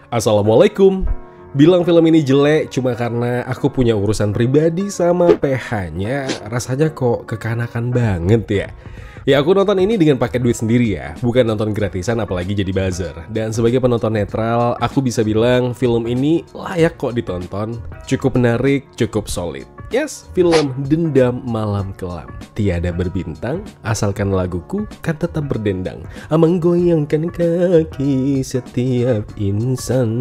Assalamualaikum. Bilang film ini jelek cuma karena aku punya urusan pribadi sama PH-nya, rasanya kok kekanakan banget ya. Ya aku nonton ini dengan pakai duit sendiri ya, bukan nonton gratisan apalagi jadi buzzer. Dan sebagai penonton netral, aku bisa bilang film ini layak kok ditonton. Cukup menarik, cukup solid. Yes, film Dendam Malam Kelam. Tiada berbintang, asalkan laguku kan tetap berdendang, menggoyangkan kaki setiap insan.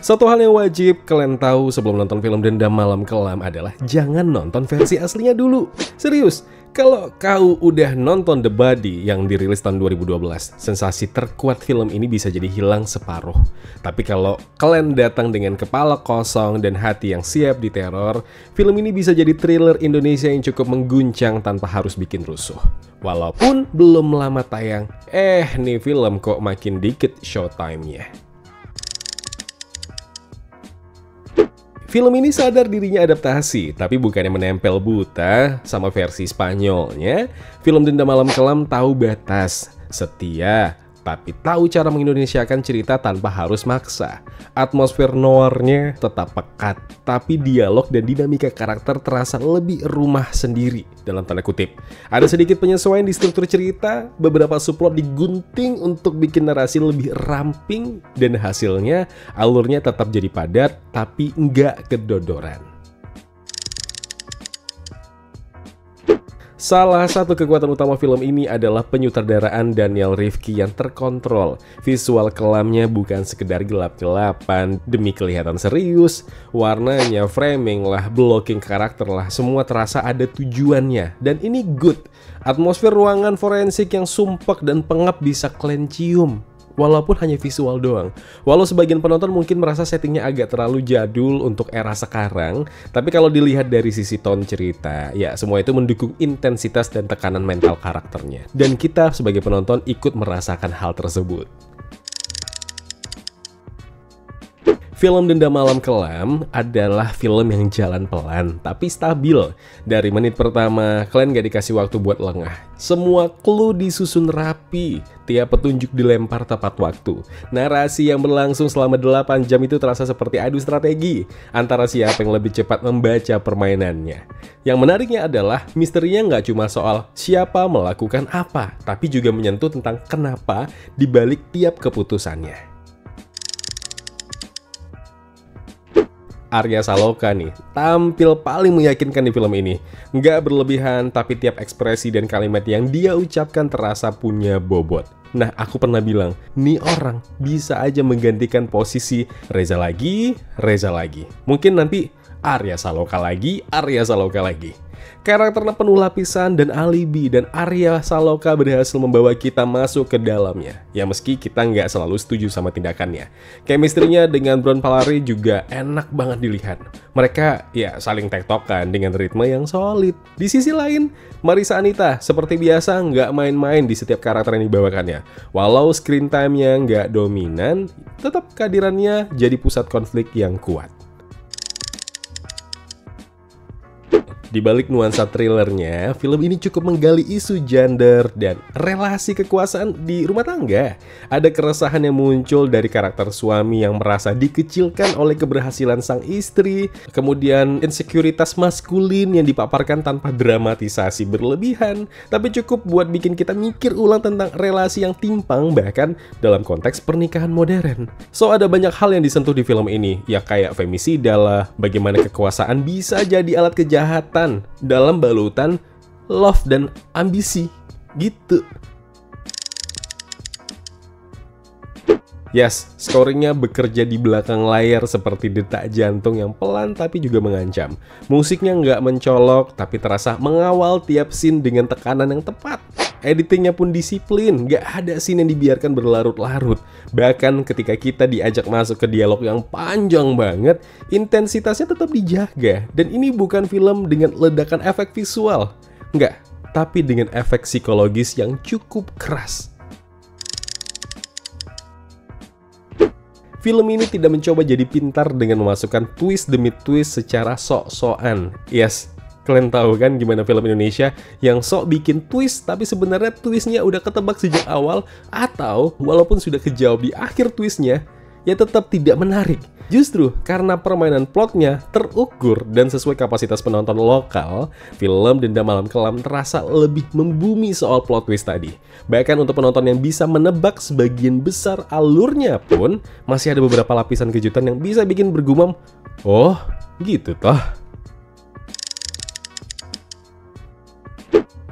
Satu hal yang wajib kalian tahu sebelum nonton film Dendam Malam Kelam adalah jangan nonton versi aslinya dulu. Serius, kalau kau udah nonton The Body yang dirilis tahun 2012, sensasi terkuat film ini bisa jadi hilang separuh. Tapi kalau kalian datang dengan kepala kosong dan hati yang siap diteror, film ini bisa jadi thriller Indonesia yang cukup mengguncang tanpa harus bikin rusuh. Walaupun belum lama tayang, nih film kok makin dikit showtime-nya. Film ini sadar dirinya adaptasi, tapi bukannya menempel buta sama versi Spanyolnya. Film Dendam Malam Kelam tahu batas, setia, tapi tahu cara mengindonesiakan cerita tanpa harus maksa. Atmosfer noirnya tetap pekat, tapi dialog dan dinamika karakter terasa lebih rumah sendiri, dalam tanda kutip. Ada sedikit penyesuaian di struktur cerita, beberapa subplot digunting untuk bikin narasi lebih ramping, dan hasilnya alurnya tetap jadi padat, tapi nggak kedodoran. Salah satu kekuatan utama film ini adalah penyutradaraan Daniel Rifki yang terkontrol. Visual kelamnya bukan sekedar gelap-gelapan demi kelihatan serius. Warnanya, framing lah, blocking karakter lah, semua terasa ada tujuannya. Dan ini good. Atmosfer ruangan forensik yang sumpek dan pengap bisa kalian cium. Walaupun hanya visual doang. Walau sebagian penonton mungkin merasa settingnya agak terlalu jadul untuk era sekarang, tapi kalau dilihat dari sisi tone cerita, ya semua itu mendukung intensitas dan tekanan mental karakternya. Dan kita sebagai penonton ikut merasakan hal tersebut. Film Dendam Malam Kelam adalah film yang jalan pelan, tapi stabil. Dari menit pertama, kalian gak dikasih waktu buat lengah. Semua clue disusun rapi, tiap petunjuk dilempar tepat waktu. Narasi yang berlangsung selama 8 jam itu terasa seperti adu strategi antara siapa yang lebih cepat membaca permainannya. Yang menariknya adalah misterinya nggak cuma soal siapa melakukan apa, tapi juga menyentuh tentang kenapa dibalik tiap keputusannya. Arya Saloka nih, tampil paling meyakinkan di film ini. Nggak berlebihan, tapi tiap ekspresi dan kalimat yang dia ucapkan terasa punya bobot. Nah, aku pernah bilang, nih orang bisa aja menggantikan posisi Reza lagi. Mungkin nanti Arya Saloka lagi. Karakternya penuh lapisan dan alibi, dan Arya Saloka berhasil membawa kita masuk ke dalamnya. Ya meski kita nggak selalu setuju sama tindakannya. Chemistry-nya dengan Brown Palari juga enak banget dilihat. Mereka ya saling tektokan dengan ritme yang solid. Di sisi lain, Marissa Anita seperti biasa nggak main-main di setiap karakter yang dibawakannya. Walau screen time-nya nggak dominan, tetap kehadirannya jadi pusat konflik yang kuat. Di balik nuansa thrillernya, film ini cukup menggali isu gender dan relasi kekuasaan di rumah tangga. Ada keresahan yang muncul dari karakter suami yang merasa dikecilkan oleh keberhasilan sang istri, kemudian insekuritas maskulin yang dipaparkan tanpa dramatisasi berlebihan, tapi cukup buat bikin kita mikir ulang tentang relasi yang timpang bahkan dalam konteks pernikahan modern. So ada banyak hal yang disentuh di film ini, ya kayak femisida lah, bagaimana kekuasaan bisa jadi alat kejahatan dalam balutan love dan ambisi gitu. Yes, scoringnya bekerja di belakang layar seperti detak jantung yang pelan tapi juga mengancam. Musiknya nggak mencolok tapi terasa mengawal tiap scene dengan tekanan yang tepat. Editingnya pun disiplin, nggak ada scene yang dibiarkan berlarut-larut. Bahkan ketika kita diajak masuk ke dialog yang panjang banget, intensitasnya tetap dijaga. Dan ini bukan film dengan ledakan efek visual, nggak, tapi dengan efek psikologis yang cukup keras. Film ini tidak mencoba jadi pintar dengan memasukkan twist demi twist secara sok-sokan. Yes, kalian tahu kan gimana film Indonesia yang sok bikin twist tapi sebenarnya twistnya udah ketebak sejak awal, atau walaupun sudah kejawab di akhir twistnya, ya tetap tidak menarik. Justru karena permainan plotnya terukur dan sesuai kapasitas penonton lokal, film Dendam Malam Kelam terasa lebih membumi soal plot twist tadi. Bahkan untuk penonton yang bisa menebak sebagian besar alurnya pun, masih ada beberapa lapisan kejutan yang bisa bikin bergumam, oh gitu toh.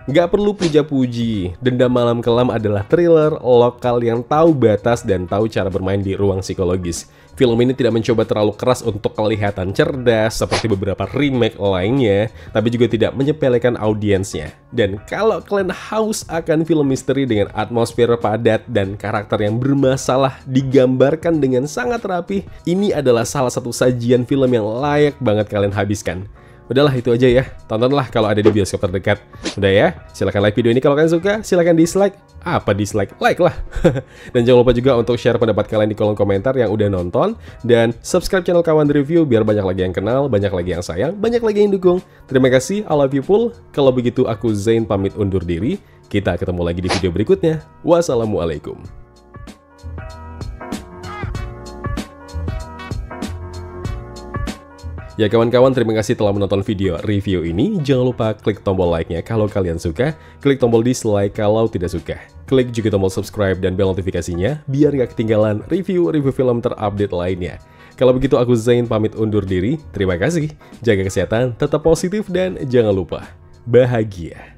Gak perlu puja-puji, Dendam Malam Kelam adalah thriller lokal yang tahu batas dan tahu cara bermain di ruang psikologis. Film ini tidak mencoba terlalu keras untuk kelihatan cerdas seperti beberapa remake lainnya, tapi juga tidak menyepelekan audiensnya. Dan kalau kalian haus akan film misteri dengan atmosfer padat dan karakter yang bermasalah digambarkan dengan sangat rapi, ini adalah salah satu sajian film yang layak banget kalian habiskan. Udahlah, itu aja ya. Tontonlah kalau ada di bioskop terdekat. Udah ya, silahkan like video ini kalau kalian suka, silahkan dislike. Apa dislike? Like lah. Dan jangan lupa juga untuk share pendapat kalian di kolom komentar yang udah nonton. Dan subscribe channel Kawan Review biar banyak lagi yang kenal, banyak lagi yang sayang, banyak lagi yang dukung. Terima kasih, I love you full. Kalau begitu aku Zain pamit undur diri. Kita ketemu lagi di video berikutnya. Wassalamualaikum. Ya kawan-kawan, terima kasih telah menonton video review ini. Jangan lupa klik tombol like-nya kalau kalian suka, klik tombol dislike kalau tidak suka. Klik juga tombol subscribe dan bel notifikasinya biar gak ketinggalan review-review film terupdate lainnya. Kalau begitu aku Zain pamit undur diri. Terima kasih, jaga kesehatan, tetap positif, dan jangan lupa bahagia.